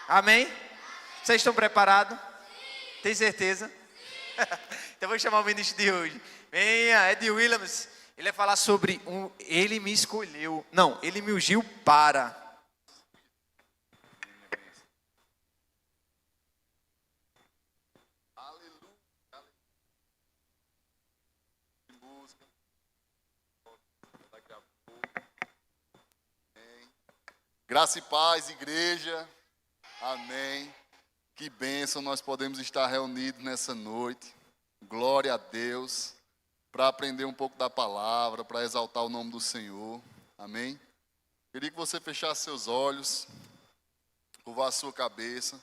Amém? Vocês estão preparados? Tem certeza? Então vou chamar o ministro de hoje. Venha, Ed Williams. Ele vai falar sobre ele me escolheu. Não, ele me ungiu para. Graça e paz, igreja. Amém. Que bênção nós podemos estar reunidos nessa noite. Glória a Deus. Para aprender um pouco da palavra, para exaltar o nome do Senhor. Amém. Queria que você fechasse seus olhos, curvar a sua cabeça.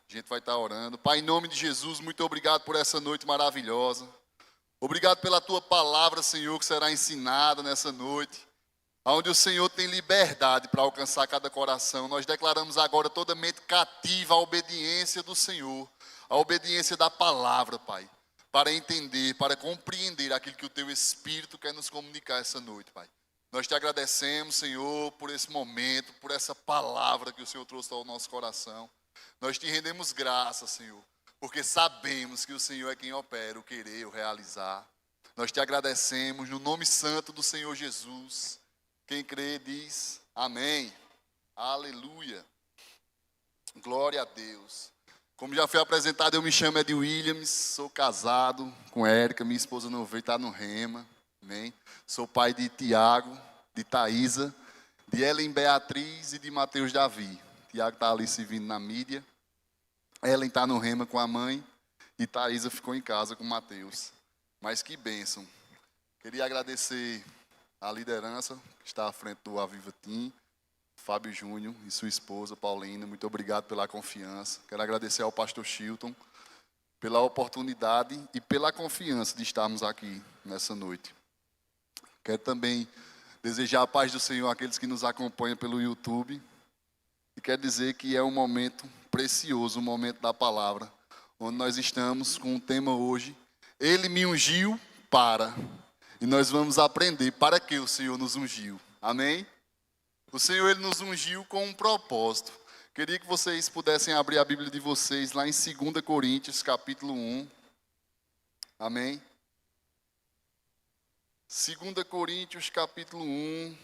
A gente vai estar orando. Pai, em nome de Jesus, muito obrigado por essa noite maravilhosa. Obrigado pela tua palavra, Senhor, que será ensinada nessa noite. Onde o Senhor tem liberdade para alcançar cada coração. Nós declaramos agora toda mente cativa à obediência do Senhor, à obediência da palavra, Pai, para entender, para compreender aquilo que o Teu Espírito quer nos comunicar essa noite, Pai. Nós te agradecemos, Senhor, por esse momento, por essa palavra que o Senhor trouxe ao nosso coração. Nós te rendemos graça, Senhor, porque sabemos que o Senhor é quem opera o querer, o realizar. Nós te agradecemos no nome santo do Senhor Jesus. Quem crê diz amém. Aleluia. Glória a Deus. Como já foi apresentado, eu me chamo Ed Williams, sou casado com Érica, minha esposa não veio, está no Rema. Amém. Sou pai de Tiago, de Thaísa, de Ellen Beatriz e de Mateus Davi. Tiago está ali servindo na mídia. Ellen está no Rema com a mãe e Thaísa ficou em casa com Mateus. Mas que bênção. Queria agradecer a liderança que está à frente do Aviva Team, Fábio Júnior e sua esposa Paulina, muito obrigado pela confiança. Quero agradecer ao pastor Chilton pela oportunidade e pela confiança de estarmos aqui nessa noite. Quero também desejar a paz do Senhor àqueles que nos acompanham pelo YouTube. E quero dizer que é um momento precioso, um momento da palavra, onde nós estamos com um tema hoje, Ele me ungiu para... E nós vamos aprender para que o Senhor nos ungiu. Amém? O Senhor, Ele nos ungiu com um propósito. Queria que vocês pudessem abrir a Bíblia de vocês lá em 2 Coríntios, capítulo 1. Amém? 2 Coríntios, capítulo 1,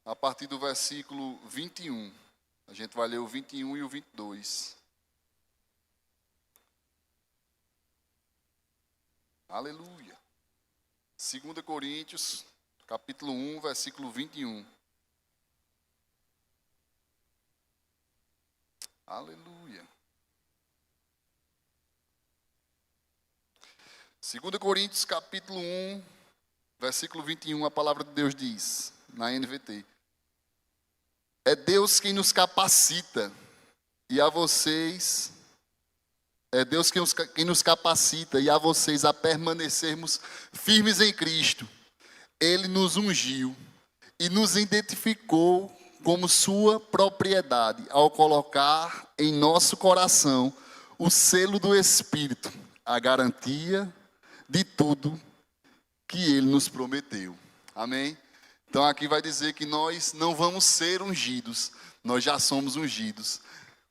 a partir do versículo 21. A gente vai ler o 21 e o 22. Aleluia. 2 Coríntios, capítulo 1, versículo 21. Aleluia. 2 Coríntios, capítulo 1, versículo 21, a palavra de Deus diz, na NVT. É Deus quem nos capacita, e a vocês... É Deus quem nos capacita e a vocês a permanecermos firmes em Cristo. Ele nos ungiu e nos identificou como sua propriedade ao colocar em nosso coração o selo do Espírito, a garantia de tudo que Ele nos prometeu. Amém? Então aqui vai dizer que nós não vamos ser ungidos, nós já somos ungidos.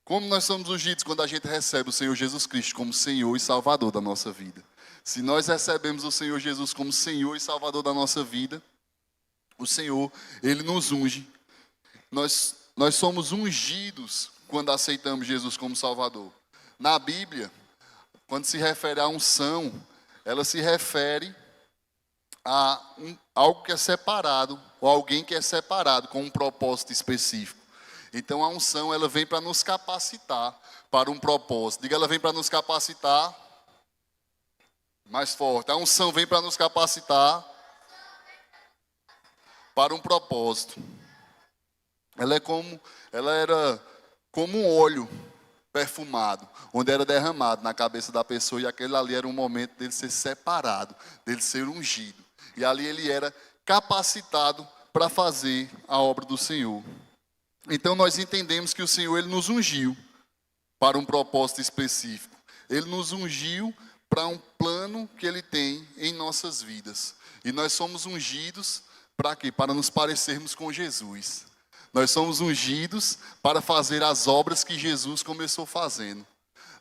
Como nós somos ungidos quando a gente recebe o Senhor Jesus Cristo como Senhor e Salvador da nossa vida. Se nós recebemos o Senhor Jesus como Senhor e Salvador da nossa vida, o Senhor, Ele nos unge. Nós somos ungidos quando aceitamos Jesus como Salvador. Na Bíblia, quando se refere à unção, ela se refere a algo que é separado, ou alguém que é separado com um propósito específico. Então a unção, ela vem para nos capacitar para um propósito. Diga, ela vem para nos capacitar. Mais forte. A unção vem para nos capacitar para um propósito. Ela era como um óleo perfumado, onde era derramado na cabeça da pessoa, e aquele ali era um momento dele ser separado, dele ser ungido. E ali ele era capacitado para fazer a obra do Senhor. Então nós entendemos que o Senhor, Ele nos ungiu para um propósito específico. Ele nos ungiu para um plano que Ele tem em nossas vidas. E nós somos ungidos para quê? Para nos parecermos com Jesus. Nós somos ungidos para fazer as obras que Jesus começou fazendo.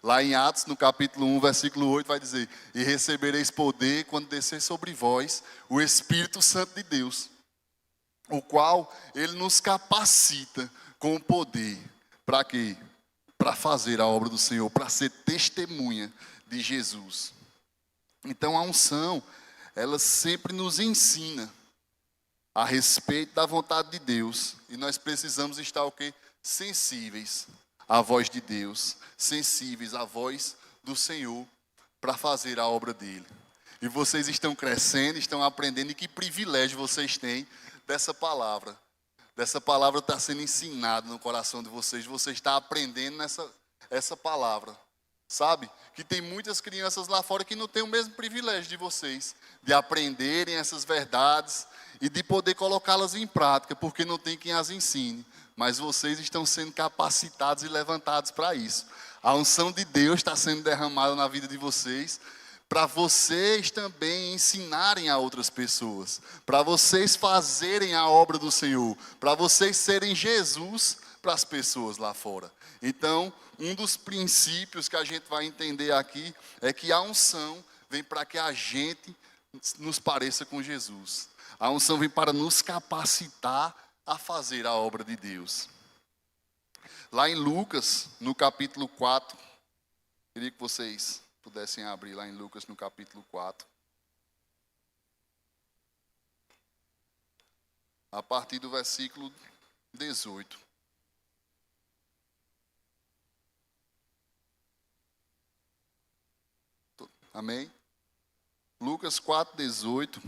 Lá em Atos, no capítulo 1, versículo 8, vai dizer: e recebereis poder quando descer sobre vós o Espírito Santo de Deus, o qual ele nos capacita com o poder. Para quê? Para fazer a obra do Senhor, para ser testemunha de Jesus. Então a unção, ela sempre nos ensina a respeito da vontade de Deus. E nós precisamos estar o quê? Sensíveis à voz de Deus, sensíveis à voz do Senhor para fazer a obra dele. E vocês estão crescendo, estão aprendendo, e que privilégio vocês têm dessa palavra. Dessa palavra está sendo ensinada no coração de vocês, você está aprendendo essa palavra. Sabe? Que tem muitas crianças lá fora que não têm o mesmo privilégio de vocês, de aprenderem essas verdades e de poder colocá-las em prática, porque não tem quem as ensine. Mas vocês estão sendo capacitados e levantados para isso. A unção de Deus está sendo derramada na vida de vocês, para vocês também ensinarem a outras pessoas, para vocês fazerem a obra do Senhor, para vocês serem Jesus para as pessoas lá fora. Então, um dos princípios que a gente vai entender aqui é que a unção vem para que a gente nos pareça com Jesus. A unção vem para nos capacitar a fazer a obra de Deus. Lá em Lucas, no capítulo 4, queria que vocês pudessem abrir lá em Lucas, no capítulo 4. A partir do versículo 18. Amém? Lucas 4, 18.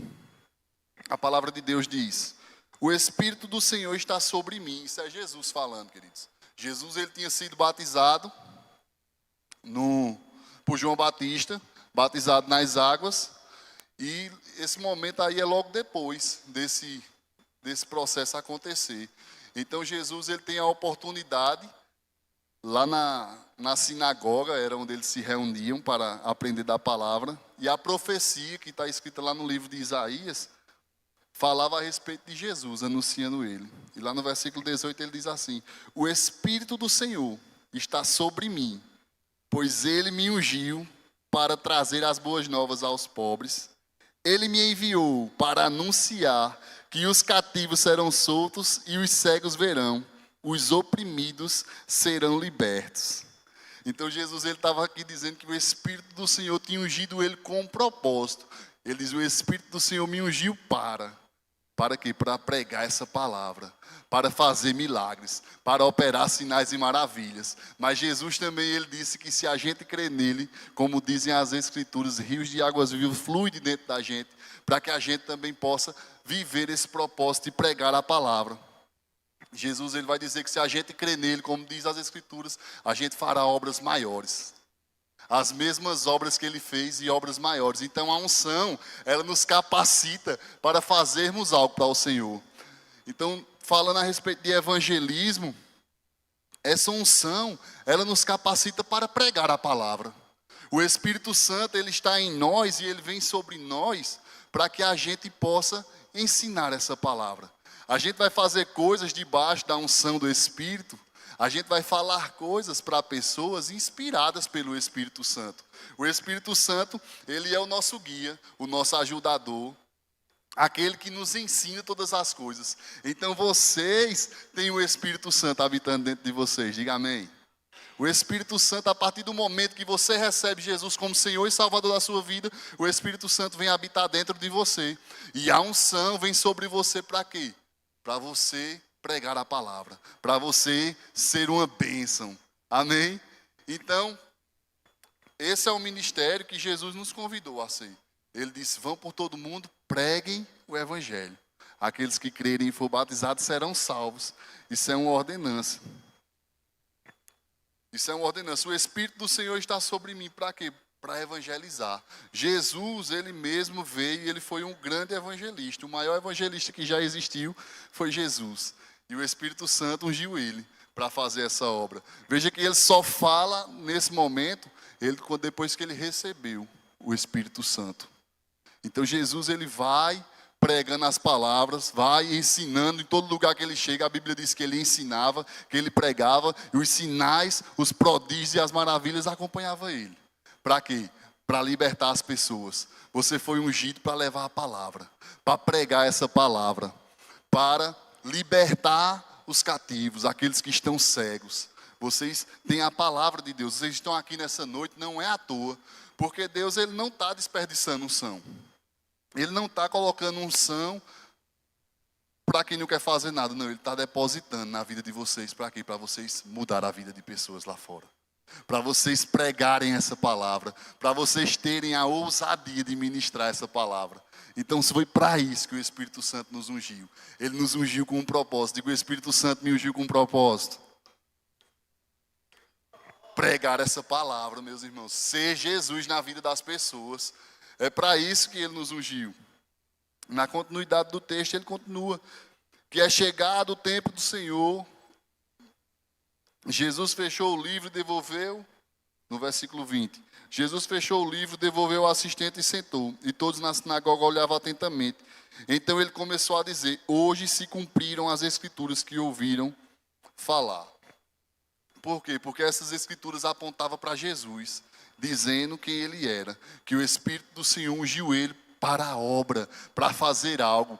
A palavra de Deus diz: o Espírito do Senhor está sobre mim. Isso é Jesus falando, queridos. Jesus, ele tinha sido batizado por João Batista, batizado nas águas. E esse momento aí é logo depois desse processo acontecer. Então Jesus, ele tem a oportunidade, lá na sinagoga, era onde eles se reuniam para aprender da palavra. E a profecia que está escrita lá no livro de Isaías, falava a respeito de Jesus, anunciando ele. E lá no versículo 18 ele diz assim: o Espírito do Senhor está sobre mim, pois ele me ungiu para trazer as boas novas aos pobres. Ele me enviou para anunciar que os cativos serão soltos e os cegos verão, os oprimidos serão libertos. Então Jesus, ele estava aqui dizendo que o Espírito do Senhor tinha ungido ele com um propósito. Ele diz: o Espírito do Senhor me ungiu para quê? Para pregar essa palavra, para fazer milagres, para operar sinais e maravilhas. Mas Jesus também, ele disse que se a gente crer nele, como dizem as Escrituras, rios de águas vivas fluem de dentro da gente, para que a gente também possa viver esse propósito e pregar a palavra. Jesus, ele vai dizer que se a gente crer nele, como diz as Escrituras, a gente fará obras maiores. As mesmas obras que ele fez e obras maiores. Então a unção, ela nos capacita para fazermos algo para o Senhor. Então, falando a respeito de evangelismo, essa unção, ela nos capacita para pregar a palavra. O Espírito Santo, ele está em nós e ele vem sobre nós para que a gente possa ensinar essa palavra. A gente vai fazer coisas debaixo da unção do Espírito. A gente vai falar coisas para pessoas inspiradas pelo Espírito Santo. O Espírito Santo, ele é o nosso guia, o nosso ajudador, aquele que nos ensina todas as coisas. Então vocês têm o Espírito Santo habitando dentro de vocês, diga amém. O Espírito Santo, a partir do momento que você recebe Jesus como Senhor e Salvador da sua vida, o Espírito Santo vem habitar dentro de você. E a unção vem sobre você para quê? Para você pregar a palavra, para você ser uma bênção. Amém? Então, esse é o ministério que Jesus nos convidou a ser. Ele disse: vão por todo mundo, preguem o evangelho. Aqueles que crerem e for batizados serão salvos. Isso é uma ordenança. Isso é uma ordenança. O Espírito do Senhor está sobre mim para quê? Para evangelizar. Jesus, ele mesmo veio e ele foi um grande evangelista. O maior evangelista que já existiu foi Jesus. E o Espírito Santo ungiu ele para fazer essa obra. Veja que ele só fala nesse momento, depois que ele recebeu o Espírito Santo. Então Jesus, ele vai pregando as palavras, vai ensinando em todo lugar que ele chega. A Bíblia diz que ele ensinava, que ele pregava, e os sinais, os prodígios e as maravilhas acompanhavam ele. Para quê? Para libertar as pessoas. Você foi ungido para levar a palavra, para pregar essa palavra, para libertar os cativos, aqueles que estão cegos. Vocês têm a palavra de Deus. Vocês estão aqui nessa noite, não é à toa, porque Deus ele não está desperdiçando unção. Ele não está colocando unção para quem não quer fazer nada. Não, Ele está depositando na vida de vocês. Para quê? Para vocês mudar a vida de pessoas lá fora. Para vocês pregarem essa palavra. Para vocês terem a ousadia de ministrar essa palavra. Então foi para isso que o Espírito Santo nos ungiu. Ele nos ungiu com um propósito. Digo, o Espírito Santo me ungiu com um propósito. Pregar essa palavra, meus irmãos. Ser Jesus na vida das pessoas. É para isso que ele nos ungiu. Na continuidade do texto, ele continua. Que é chegado o tempo do Senhor. Jesus fechou o livro e devolveu. No versículo 20. Jesus fechou o livro, devolveu ao assistente e sentou. E todos na sinagoga olhavam atentamente. Então ele começou a dizer: hoje se cumpriram as escrituras que ouviram falar. Por quê? Porque essas escrituras apontavam para Jesus, dizendo quem ele era, que o Espírito do Senhor ungiu ele para a obra, para fazer algo.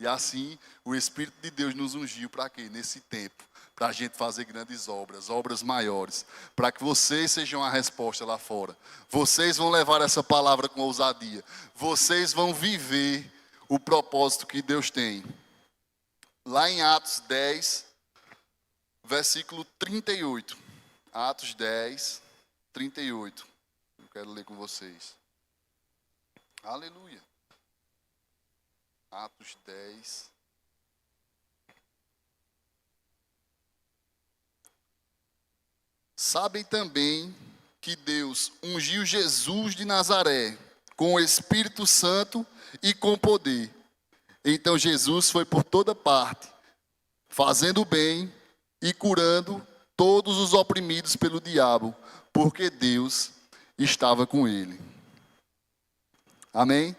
E assim, o Espírito de Deus nos ungiu para quê? Nesse tempo, para a gente fazer grandes obras, obras maiores, para que vocês sejam a resposta lá fora. Vocês vão levar essa palavra com ousadia. Vocês vão viver o propósito que Deus tem. Lá em Atos 10, versículo 38. Atos 10, 38. Eu quero ler com vocês. Aleluia. Atos 10. Sabem também que Deus ungiu Jesus de Nazaré com o Espírito Santo e com poder. Então Jesus foi por toda parte, fazendo o bem e curando todos os oprimidos pelo diabo, porque Deus estava com ele. Amém?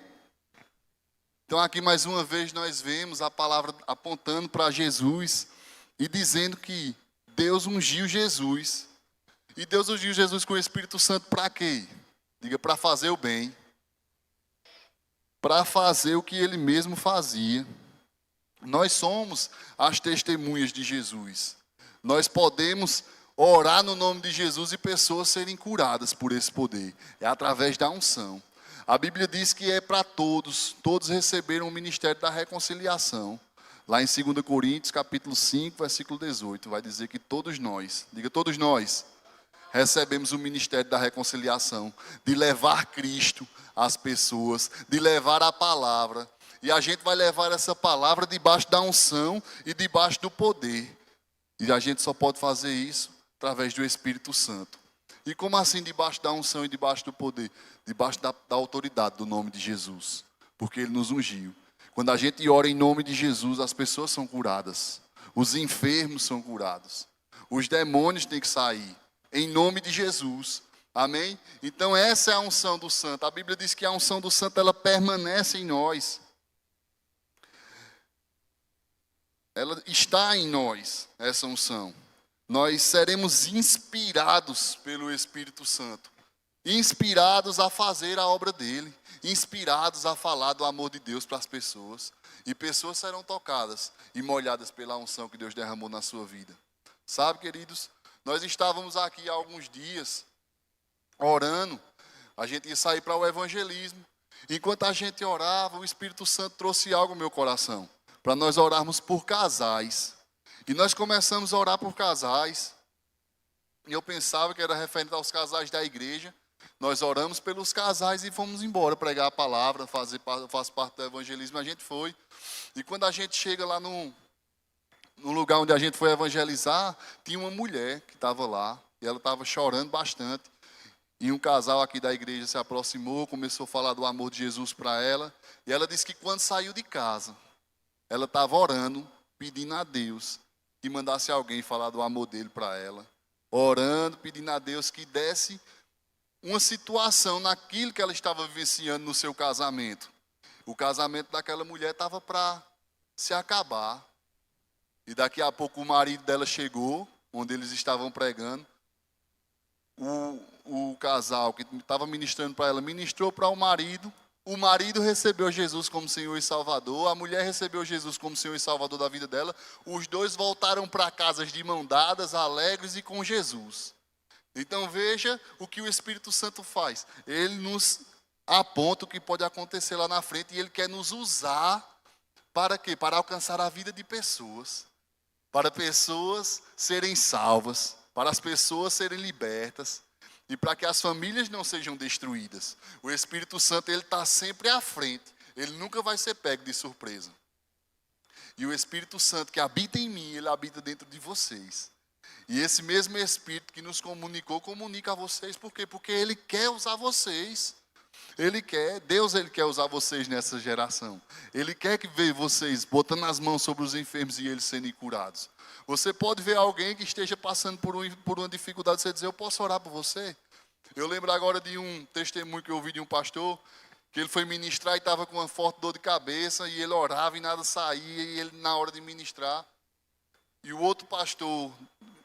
Então aqui mais uma vez nós vemos a palavra apontando para Jesus e dizendo que Deus ungiu Jesus. E Deus ungiu Jesus com o Espírito Santo para quê? Diga, para fazer o bem. Para fazer o que ele mesmo fazia. Nós somos as testemunhas de Jesus. Nós podemos orar no nome de Jesus e pessoas serem curadas por esse poder. É através da unção. A Bíblia diz que é para todos. Todos receberam o ministério da reconciliação. Lá em 2 Coríntios, capítulo 5, versículo 18, vai dizer que todos nós, diga todos nós, recebemos o ministério da reconciliação, de levar Cristo às pessoas, de levar a palavra. E a gente vai levar essa palavra debaixo da unção e debaixo do poder. E a gente só pode fazer isso através do Espírito Santo. E como assim debaixo da unção e debaixo do poder? Debaixo da autoridade do nome de Jesus. Porque Ele nos ungiu. Quando a gente ora em nome de Jesus, as pessoas são curadas. Os enfermos são curados. Os demônios têm que sair. Em nome de Jesus. Amém? Então essa é a unção do santo. A Bíblia diz que a unção do santo, ela permanece em nós. Ela está em nós, essa unção. Nós seremos inspirados pelo Espírito Santo. Inspirados a fazer a obra dele. Inspirados a falar do amor de Deus para as pessoas. E pessoas serão tocadas e molhadas pela unção que Deus derramou na sua vida. Sabe, queridos? Nós estávamos aqui há alguns dias, orando. A gente ia sair para o evangelismo. Enquanto a gente orava, o Espírito Santo trouxe algo ao meu coração. Para nós orarmos por casais. E nós começamos a orar por casais. E eu pensava que era referente aos casais da igreja. Nós oramos pelos casais e fomos embora pregar a palavra, faço parte do evangelismo. A gente foi. E quando a gente chega lá no lugar onde a gente foi evangelizar, tinha uma mulher que estava lá. E ela estava chorando bastante. E um casal aqui da igreja se aproximou, começou a falar do amor de Jesus para ela. E ela disse que quando saiu de casa, ela estava orando, pedindo a Deus que mandasse alguém falar do amor dele para ela. Orando, pedindo a Deus que desse uma situação naquilo que ela estava vivenciando no seu casamento. O casamento daquela mulher estava para se acabar. E daqui a pouco o marido dela chegou, onde eles estavam pregando. O casal que estava ministrando para ela, ministrou para o marido. O marido recebeu Jesus como Senhor e Salvador. A mulher recebeu Jesus como Senhor e Salvador da vida dela. Os dois voltaram para casa de mão dadas, alegres e com Jesus. Então veja o que o Espírito Santo faz. Ele nos aponta o que pode acontecer lá na frente. E Ele quer nos usar para quê? Para alcançar a vida de pessoas. Para pessoas serem salvas. Para as pessoas serem libertas. E para que as famílias não sejam destruídas. O Espírito Santo, ele está sempre à frente. Ele nunca vai ser pego de surpresa. E o Espírito Santo que habita em mim, ele habita dentro de vocês. E esse mesmo Espírito que nos comunicou, comunica a vocês. Por quê? Porque ele quer usar vocês. Deus ele quer usar vocês nessa geração. Ele quer que veja vocês botando as mãos sobre os enfermos e eles serem curados. Você pode ver alguém que esteja passando por uma dificuldade e você dizer, eu posso orar por você? Eu lembro agora de um testemunho que eu ouvi de um pastor, que ele foi ministrar e estava com uma forte dor de cabeça, e ele orava e nada saía, e ele na hora de ministrar, e o outro pastor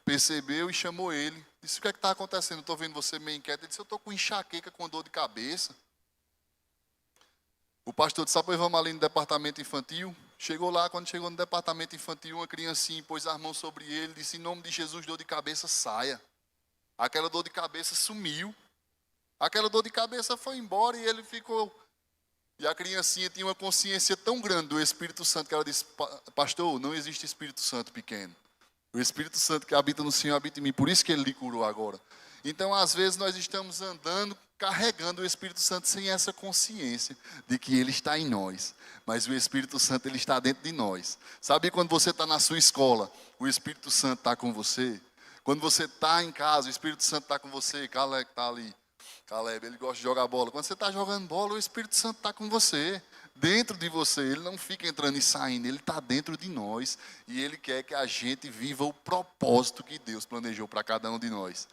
percebeu e chamou ele, disse, o que é que está acontecendo? Estou vendo você meio inquieto. Ele disse, eu estou com enxaqueca, com dor de cabeça. O pastor disse, pois vamos ali no departamento infantil. Chegou lá, quando chegou no departamento infantil, uma criancinha pôs as mãos sobre ele, disse, em nome de Jesus, dor de cabeça, saia. Aquela dor de cabeça sumiu. Aquela dor de cabeça foi embora e ele ficou... E a criancinha tinha uma consciência tão grande do Espírito Santo que ela disse, pastor, não existe Espírito Santo pequeno. O Espírito Santo que habita no Senhor habita em mim, por isso que ele lhe curou agora. Então, às vezes, nós estamos andando, carregando o Espírito Santo sem essa consciência de que ele está em nós. Mas o Espírito Santo, ele está dentro de nós. Sabe quando você está na sua escola, o Espírito Santo está com você? Quando você está em casa, o Espírito Santo está com você. Caleb está ali. Caleb, ele gosta de jogar bola. Quando você está jogando bola, o Espírito Santo está com você. Dentro de você, ele não fica entrando e saindo, ele está dentro de nós. E ele quer que a gente viva o propósito que Deus planejou para cada um de nós.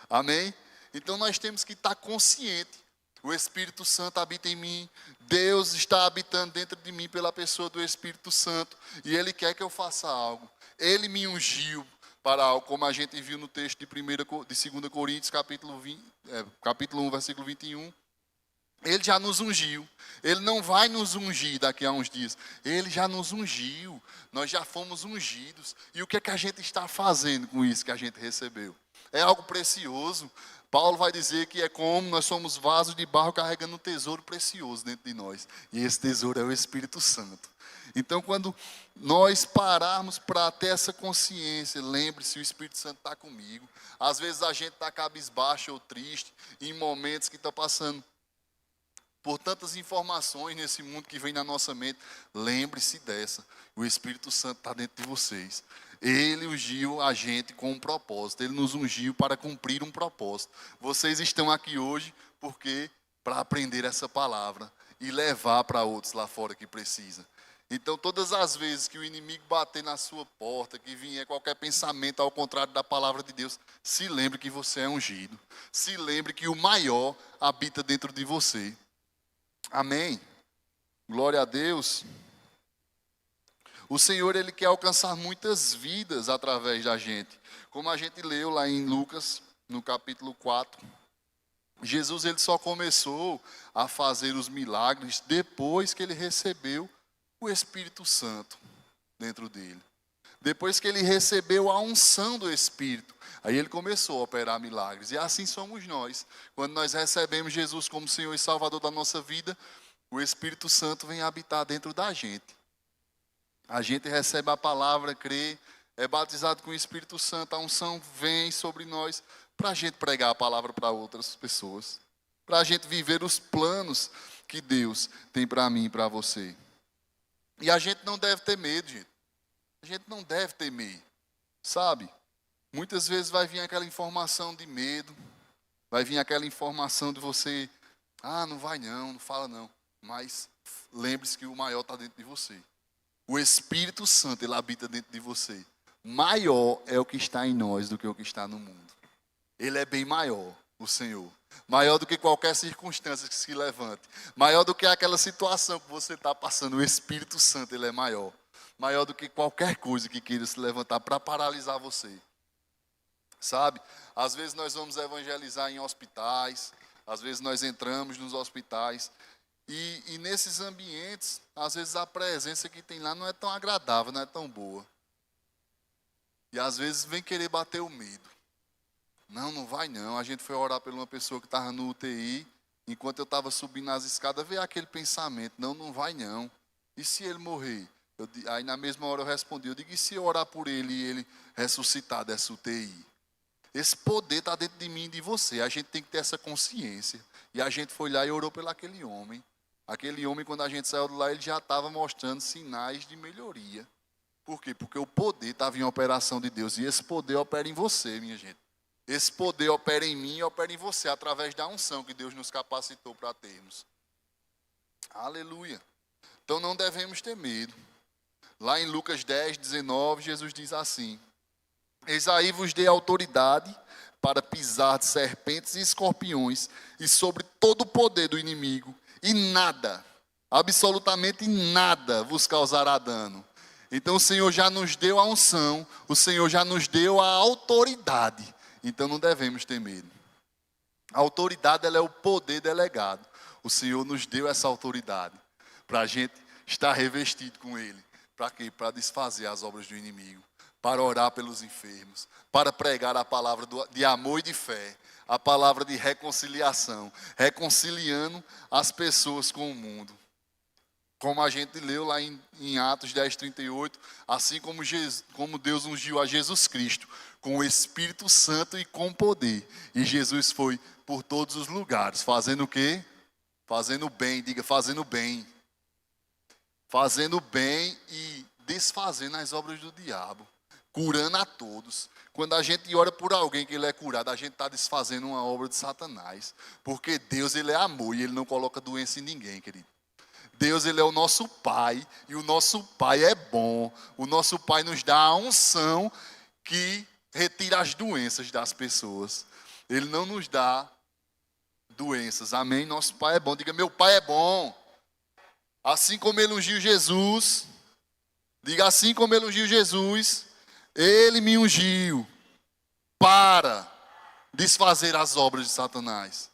Amém? Então nós temos que estar consciente. O Espírito Santo habita em mim. Deus está habitando dentro de mim pela pessoa do Espírito Santo. E Ele quer que eu faça algo. Ele me ungiu para algo, como a gente viu no texto de 2 Coríntios, capítulo 1, versículo 21. Ele já nos ungiu. Ele não vai nos ungir daqui a uns dias. Ele já nos ungiu. Nós já fomos ungidos. E o que é que a gente está fazendo com isso que a gente recebeu? É algo precioso. Paulo vai dizer que é como nós somos vasos de barro carregando um tesouro precioso dentro de nós. E esse tesouro é o Espírito Santo. Então, quando nós pararmos para ter essa consciência, lembre-se, o Espírito Santo está comigo. Às vezes a gente está cabisbaixo ou triste, em momentos que está passando por tantas informações nesse mundo que vem na nossa mente. Lembre-se dessa. O Espírito Santo está dentro de vocês. Ele ungiu a gente com um propósito. Ele nos ungiu para cumprir um propósito. Vocês estão aqui hoje porque para aprender essa palavra e levar para outros lá fora que precisam. Então, todas as vezes que o inimigo bater na sua porta, que vier qualquer pensamento ao contrário da palavra de Deus, se lembre que você é ungido. Se lembre que o maior habita dentro de você. Amém? Glória a Deus. O Senhor, Ele quer alcançar muitas vidas através da gente. Como a gente leu lá em Lucas, no capítulo 4. Jesus, Ele só começou a fazer os milagres depois que Ele recebeu o Espírito Santo dentro dele. Depois que Ele recebeu a unção do Espírito, aí Ele começou a operar milagres. E assim somos nós. Quando nós recebemos Jesus como Senhor e Salvador da nossa vida, o Espírito Santo vem habitar dentro da gente. A gente recebe a palavra, crê, é batizado com o Espírito Santo, a unção vem sobre nós para a gente pregar a palavra para outras pessoas. Para a gente viver os planos que Deus tem para mim e para você. E a gente não deve ter medo, gente. A gente não deve ter medo, sabe? Muitas vezes vai vir aquela informação de medo, vai vir aquela informação de você, não vai não, não fala não. Mas lembre-se que o maior está dentro de você. O Espírito Santo, ele habita dentro de você. Maior é o que está em nós do que o que está no mundo. Ele é bem maior. o Senhor. Maior do que qualquer circunstância que se levante. Maior do que aquela situação que você está passando. O Espírito Santo, ele é maior. Maior do que qualquer coisa que queira se levantar para paralisar você. Sabe? Às vezes nós vamos evangelizar em hospitais. Às vezes nós entramos nos hospitais. E nesses ambientes, às vezes a presença que tem lá não é tão agradável, não é tão boa. E às vezes vem querer bater o medo. Não, não vai não. A gente foi orar por uma pessoa que estava no UTI. Enquanto eu estava subindo as escadas, veio aquele pensamento. Não, não vai não. E se ele morrer? Aí na mesma hora eu respondi. Eu digo, e se eu orar por ele e ele ressuscitar dessa UTI? Esse poder está dentro de mim e de você. A gente tem que ter essa consciência. E a gente foi lá e orou pelo aquele homem. Aquele homem, quando a gente saiu de lá, ele já estava mostrando sinais de melhoria. Por quê? Porque o poder estava em operação de Deus. E esse poder opera em você, minha gente. Esse poder opera em mim e opera em você, através da unção que Deus nos capacitou para termos. Aleluia. Então não devemos ter medo. Lá em Lucas 10, 19, Jesus diz assim: Eis aí vos dei autoridade para pisar de serpentes e escorpiões e sobre todo o poder do inimigo, e nada, absolutamente nada vos causará dano. Então o Senhor já nos deu a unção, o Senhor já nos deu a autoridade. Então não devemos ter medo. A autoridade, ela é o poder delegado. O Senhor nos deu essa autoridade para a gente estar revestido com Ele. Para quê? Para desfazer as obras do inimigo, para orar pelos enfermos, para pregar a palavra de amor e de fé, a palavra de reconciliação, reconciliando as pessoas com o mundo. Como a gente leu lá em Atos 10, 38, assim como Deus ungiu a Jesus Cristo com o Espírito Santo e com poder. E Jesus foi por todos os lugares, fazendo o quê? Fazendo bem, diga, fazendo bem. Fazendo bem e desfazendo as obras do diabo, curando a todos. Quando a gente ora por alguém que ele é curado, a gente está desfazendo uma obra de Satanás. Porque Deus, ele é amor e ele não coloca doença em ninguém, querido. Deus, ele é o nosso Pai, e o nosso Pai é bom. O nosso Pai nos dá a unção que retira as doenças das pessoas. Ele não nos dá doenças, amém? Nosso Pai é bom, diga, meu Pai é bom. Assim como ele ungiu Jesus, diga, assim como ele ungiu Jesus, ele me ungiu para desfazer as obras de Satanás,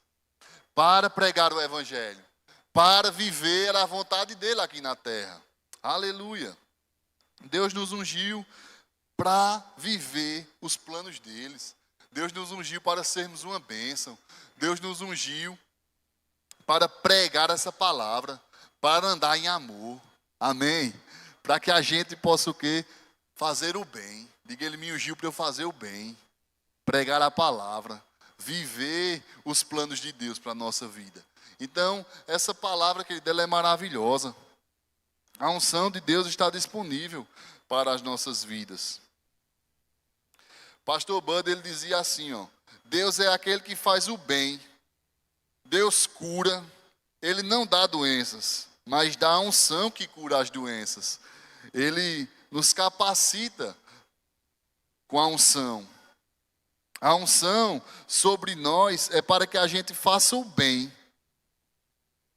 para pregar o Evangelho, para viver a vontade dele aqui na terra. Aleluia. Deus nos ungiu para viver os planos deles. Deus nos ungiu para sermos uma bênção. Deus nos ungiu para pregar essa palavra, para andar em amor. Amém? Para que a gente possa o quê? Fazer o bem. Diga, ele me ungiu para eu fazer o bem. Pregar a palavra. Viver os planos de Deus para a nossa vida. Então, essa palavra, querida, ela é maravilhosa. A unção de Deus está disponível para as nossas vidas. Pastor Bud, ele dizia assim, ó: Deus é aquele que faz o bem. Deus cura. Ele não dá doenças, mas dá a unção que cura as doenças. Ele nos capacita com a unção. A unção sobre nós é para que a gente faça o bem.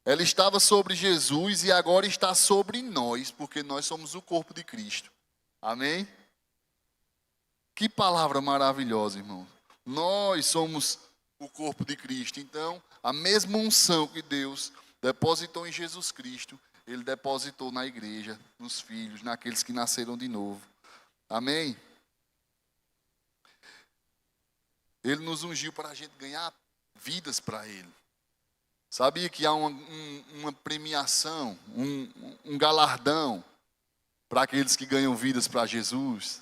Ela estava sobre Jesus e agora está sobre nós, porque nós somos o corpo de Cristo. Amém? Que palavra maravilhosa, irmão. Nós somos o corpo de Cristo. Então, a mesma unção que Deus depositou em Jesus Cristo, Ele depositou na igreja, nos filhos, naqueles que nasceram de novo. Amém? Ele nos ungiu para a gente ganhar vidas para Ele. Sabia que há uma premiação, um galardão para aqueles que ganham vidas para Jesus?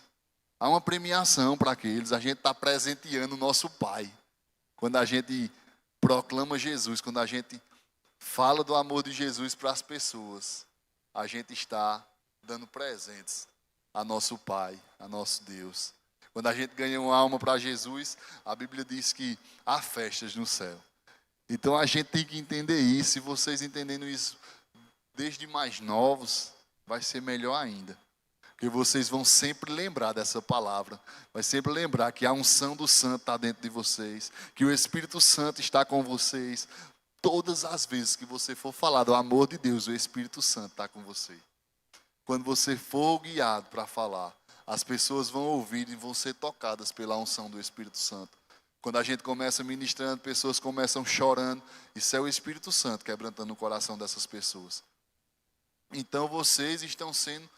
Há uma premiação para aqueles. A gente está presenteando o nosso Pai. Quando a gente proclama Jesus, quando a gente fala do amor de Jesus para as pessoas, a gente está dando presentes a nosso Pai, a nosso Deus. Quando a gente ganha uma alma para Jesus, a Bíblia diz que há festas no céu. Então a gente tem que entender isso. E vocês entendendo isso desde mais novos, vai ser melhor ainda. Porque vocês vão sempre lembrar dessa palavra. Vai sempre lembrar que a unção do Santo está dentro de vocês. Que o Espírito Santo está com vocês. Todas as vezes que você for falar do amor de Deus, o Espírito Santo está com você. Quando você for guiado para falar, as pessoas vão ouvir e vão ser tocadas pela unção do Espírito Santo. Quando a gente começa ministrando, pessoas começam chorando. Isso é o Espírito Santo quebrantando o coração dessas pessoas. Então vocês estão sendo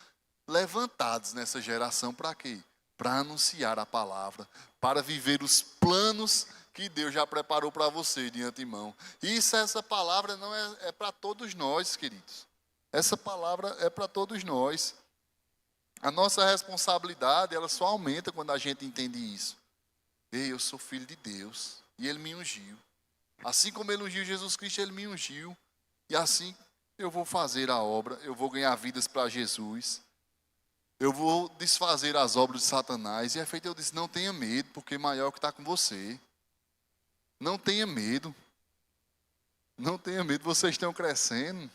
levantados nessa geração para quê? Para anunciar a palavra, para viver os planos que Deus já preparou para você de antemão. Essa palavra não é para todos nós, queridos. Essa palavra é para todos nós. A nossa responsabilidade, ela só aumenta quando a gente entende isso. Ei, eu sou filho de Deus e Ele me ungiu. Assim como Ele ungiu Jesus Cristo, Ele me ungiu. E assim eu vou fazer a obra, eu vou ganhar vidas para Jesus. Eu vou desfazer as obras de Satanás. E é feito, eu disse, não tenha medo, porque maior é o que está com você. Não tenha medo. Não tenha medo, vocês estão crescendo.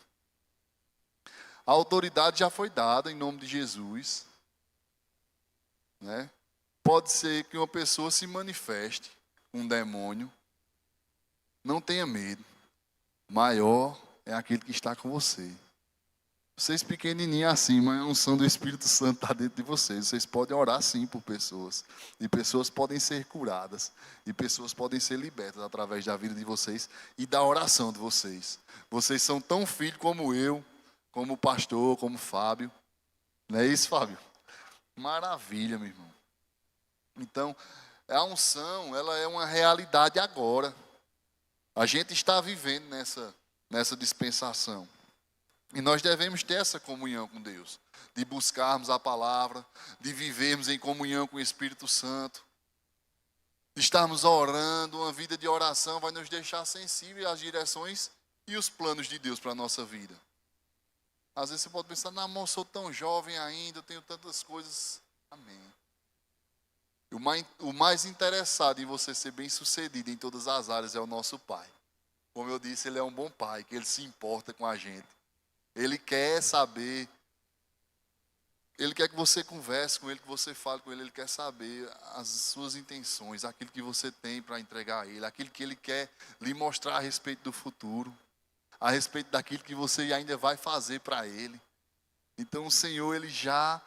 A autoridade já foi dada em nome de Jesus. Né? Pode ser que uma pessoa se manifeste, um demônio. Não tenha medo. Maior é aquele que está com você. Vocês pequenininhos assim, mas a unção do Espírito Santo está dentro de vocês. Vocês podem orar sim por pessoas. E pessoas podem ser curadas. E pessoas podem ser libertas através da vida de vocês e da oração de vocês. Vocês são tão filhos como eu, como o pastor, como o Fábio. Não é isso, Fábio? Maravilha, meu irmão. Então, a unção, ela é uma realidade agora. A gente está vivendo nessa dispensação. E nós devemos ter essa comunhão com Deus, de buscarmos a palavra, de vivermos em comunhão com o Espírito Santo, de estarmos orando. Uma vida de oração vai nos deixar sensíveis às direções e os planos de Deus para a nossa vida. Às vezes você pode pensar, não, amor, eu sou tão jovem ainda, eu tenho tantas coisas. Amém. O mais interessado em você ser bem sucedido em todas as áreas é o nosso Pai. Como eu disse, Ele é um bom Pai, que Ele se importa com a gente. Ele quer saber, Ele quer que você converse com Ele, que você fale com Ele. Ele quer saber as suas intenções, aquilo que você tem para entregar a Ele, aquilo que Ele quer lhe mostrar a respeito do futuro, a respeito daquilo que você ainda vai fazer para Ele. Então o Senhor, Ele já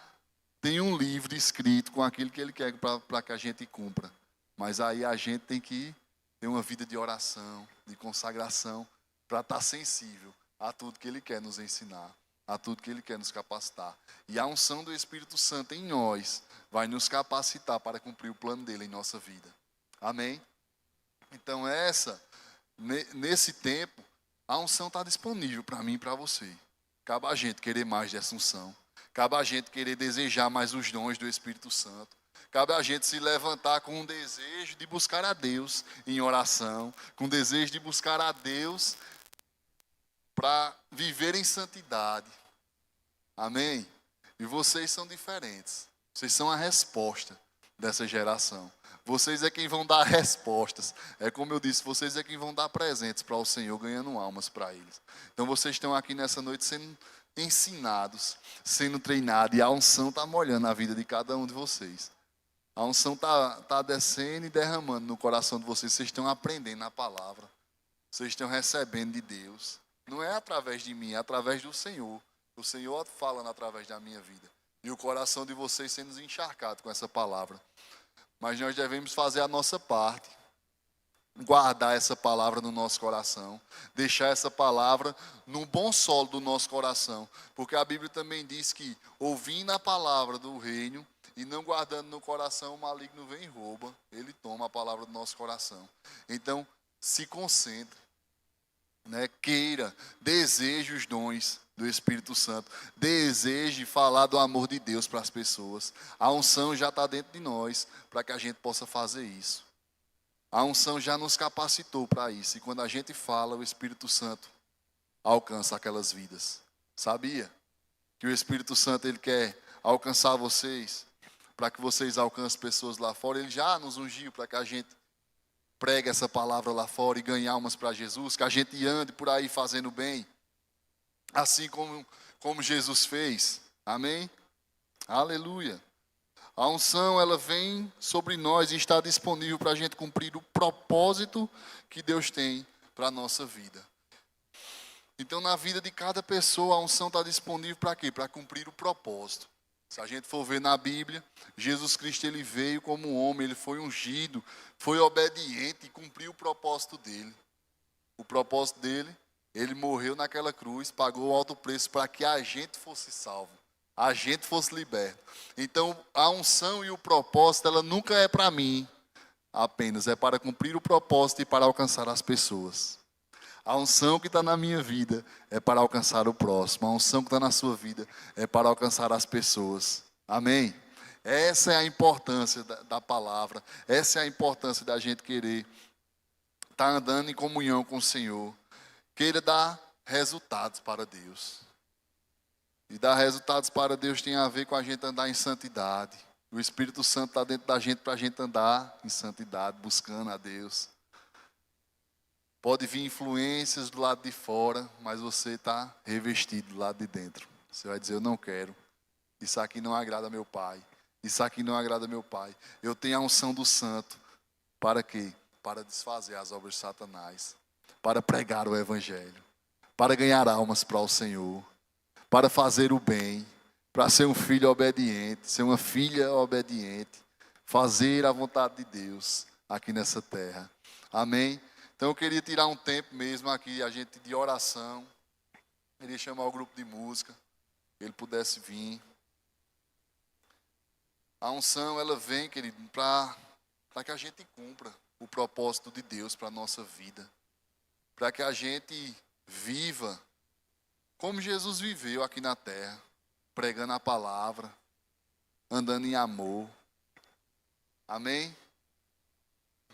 tem um livro escrito com aquilo que Ele quer para que a gente cumpra. Mas aí a gente tem que ter uma vida de oração, de consagração, para estar sensível a tudo que Ele quer nos ensinar, a tudo que Ele quer nos capacitar. E a unção do Espírito Santo em nós vai nos capacitar para cumprir o plano dEle em nossa vida. Amém? Então nesse tempo, a unção está disponível para mim e para você. Cabe a gente querer mais dessa unção. Cabe a gente querer desejar mais os dons do Espírito Santo. Cabe a gente se levantar com um desejo de buscar a Deus em oração, com um desejo de buscar a Deus para viver em santidade. Amém? E vocês são diferentes. Vocês são a resposta dessa geração. Vocês é quem vão dar respostas. É como eu disse, vocês é quem vão dar presentes para o Senhor, ganhando almas para eles. Então vocês estão aqui nessa noite sendo ensinados, sendo treinados. E a unção está molhando a vida de cada um de vocês. A unção está descendo e derramando no coração de vocês. Vocês estão aprendendo a palavra. Vocês estão recebendo de Deus. Não é através de mim, é através do Senhor. O Senhor falando através da minha vida. E o coração de vocês sendo encharcado com essa palavra. Mas nós devemos fazer a nossa parte. Guardar essa palavra no nosso coração. Deixar essa palavra no bom solo do nosso coração. Porque a Bíblia também diz que, ouvindo a palavra do reino e não guardando no coração, o maligno vem e rouba. Ele toma a palavra do nosso coração. Então, se concentre. Queira, deseje os dons do Espírito Santo, deseje falar do amor de Deus para as pessoas. A unção já está dentro de nós para que a gente possa fazer isso. A unção já nos capacitou para isso, e quando a gente fala, o Espírito Santo alcança aquelas vidas. Sabia que o Espírito Santo, ele quer alcançar vocês, para que vocês alcancem pessoas lá fora? Ele já nos ungiu para que a gente pregue essa palavra lá fora e ganhe almas para Jesus, que a gente ande por aí fazendo bem, assim como Jesus fez. Amém? Aleluia. A unção, ela vem sobre nós e está disponível para a gente cumprir o propósito que Deus tem para a nossa vida. Então, na vida de cada pessoa, a unção está disponível para quê? Para cumprir o propósito. Se a gente for ver na Bíblia, Jesus Cristo, ele veio como homem, ele foi ungido, foi obediente e cumpriu o propósito dele. O propósito dele, ele morreu naquela cruz, pagou o alto preço para que a gente fosse salvo, a gente fosse liberto. Então, a unção e o propósito, ela nunca é para mim apenas, é para cumprir o propósito e para alcançar as pessoas. A unção que está na minha vida é para alcançar o próximo. A unção que está na sua vida é para alcançar as pessoas. Amém? Essa é a importância da palavra. Essa é a importância da gente querer estar andando em comunhão com o Senhor. Queira dar resultados para Deus. E dar resultados para Deus tem a ver com a gente andar em santidade. O Espírito Santo está dentro da gente para a gente andar em santidade, buscando a Deus. Pode vir influências do lado de fora, mas você está revestido do lado de dentro. Você vai dizer, eu não quero. Isso aqui não agrada meu Pai. Isso aqui não agrada meu Pai. Eu tenho a unção do Santo. Para quê? Para desfazer as obras de Satanás. Para pregar o Evangelho. Para ganhar almas para o Senhor. Para fazer o bem. Para ser um filho obediente. Ser uma filha obediente. Fazer a vontade de Deus aqui nessa terra. Amém? Então eu queria tirar um tempo mesmo aqui, a gente de oração. Queria chamar o grupo de música, que ele pudesse vir. A unção, ela vem, querido, para que a gente cumpra o propósito de Deus para a nossa vida. Para que a gente viva como Jesus viveu aqui na terra, pregando a palavra, andando em amor. Amém?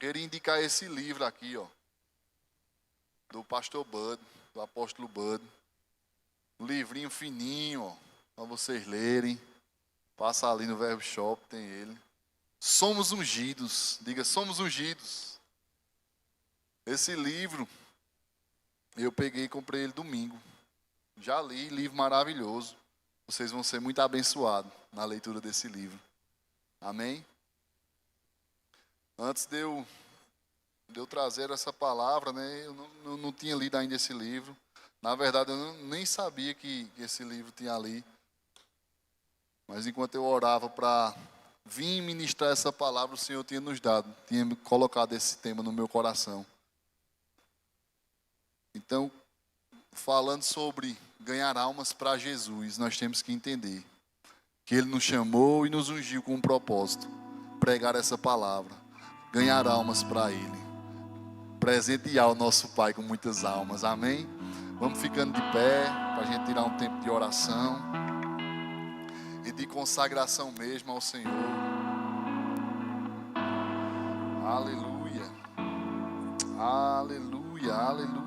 Queria indicar esse livro aqui, ó. Do pastor Bud, do apóstolo Bud. Um livrinho fininho, ó, para vocês lerem. Passa ali no Verbo Shop, tem ele. Somos ungidos. Diga, somos ungidos. Esse livro, eu peguei e comprei ele domingo. Já li, livro maravilhoso. Vocês vão ser muito abençoados na leitura desse livro. Amém? Antes de eu trazer essa palavra, né, eu não tinha lido ainda esse livro. Na verdade, eu nem sabia que esse livro tinha ali. Mas enquanto eu orava para vir ministrar essa palavra, o Senhor tinha nos dado, tinha colocado esse tema no meu coração. Então, falando sobre ganhar almas para Jesus, nós temos que entender que Ele nos chamou e nos ungiu com um propósito: pregar essa palavra, ganhar almas para Ele. Presentear o nosso Pai com muitas almas, amém? Vamos ficando de pé, para a gente tirar um tempo de oração e de consagração mesmo ao Senhor. Aleluia, aleluia, aleluia.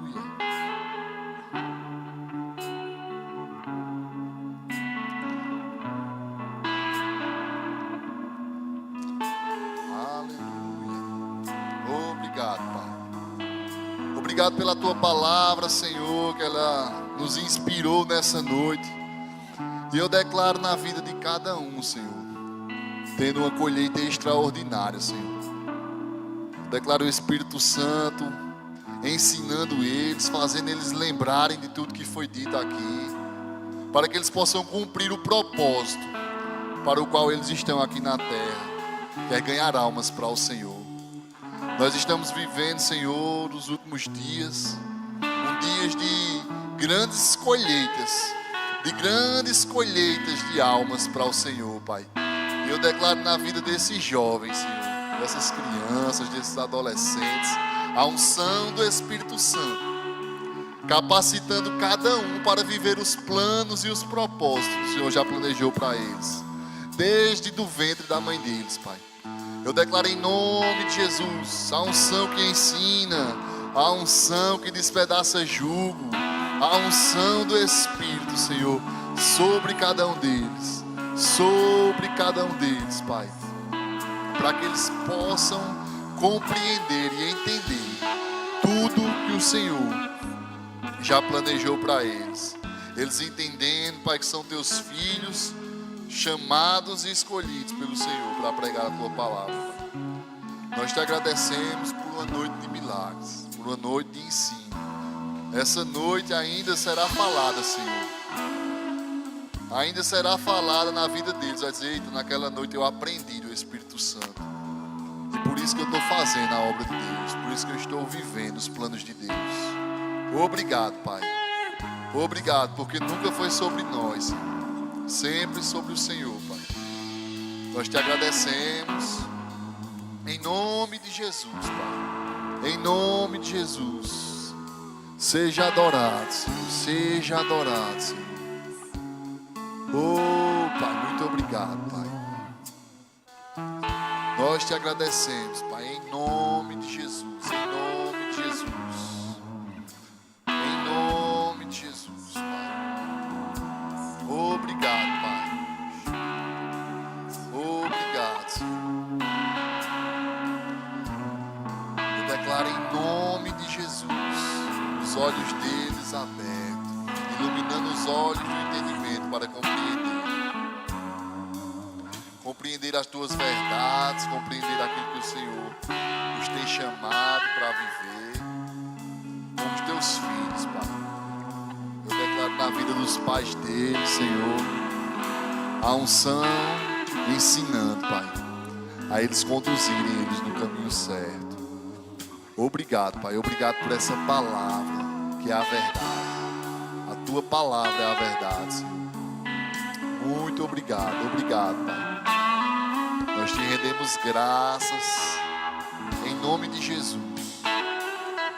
Aleluia, obrigado, Pai. Obrigado pela Tua palavra, Senhor, que ela nos inspirou nessa noite. E eu declaro na vida de cada um, Senhor, tendo uma colheita extraordinária, Senhor. Eu declaro o Espírito Santo ensinando eles, fazendo eles lembrarem de tudo que foi dito aqui, para que eles possam cumprir o propósito para o qual eles estão aqui na terra, que é ganhar almas para o Senhor. Nós estamos vivendo, Senhor, os últimos dias, dias de grandes colheitas, de almas para o Senhor, Pai. E eu declaro na vida desses jovens, Senhor, dessas crianças, desses adolescentes, a unção do Espírito Santo, capacitando cada um para viver os planos e os propósitos que o Senhor já planejou para eles, desde do ventre da mãe deles, Pai. Eu declaro em nome de Jesus a unção que ensina, a unção que despedaça jugo, a unção do Espírito, Senhor, sobre cada um deles, Pai, para que eles possam compreender e entender tudo que o Senhor já planejou para eles. Eles entendendo, Pai, que são teus filhos, chamados e escolhidos pelo Senhor para pregar a tua palavra, Pai. Nós te agradecemos por uma noite de milagres, por uma noite de ensino. Essa noite ainda será falada, Senhor. Ainda será falada na vida deles. Vai dizer, eita, naquela noite eu aprendi do Espírito Santo. E por isso que eu estou fazendo a obra de Deus. Por isso que eu estou vivendo os planos de Deus. Obrigado, Pai. Obrigado, porque nunca foi sobre nós, Senhor. Sempre sobre o Senhor, Pai. Nós te agradecemos. Em nome de Jesus, Pai. Em nome de Jesus. Seja adorado, Senhor. Seja adorado, Senhor. Oh, Pai, muito obrigado, Pai. Nós te agradecemos, Pai, em nome de Jesus. Em nome de Jesus. Em nome de Jesus, Pai. Obrigado, Pai. Obrigado, Senhor. Declara em nome de Jesus os olhos deles abertos, iluminando os olhos do entendimento para compreender as tuas verdades, compreender aquilo que o Senhor os tem chamado para viver como os teus filhos, Pai. Eu declaro na vida dos pais deles, Senhor, a unção ensinando, Pai, a eles conduzirem eles no caminho certo. Obrigado, Pai. Obrigado por essa palavra, que é a verdade. A tua palavra é a verdade, Senhor. Muito obrigado. Obrigado, Pai. Nós te rendemos graças em nome de Jesus.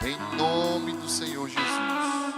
Em nome do Senhor Jesus.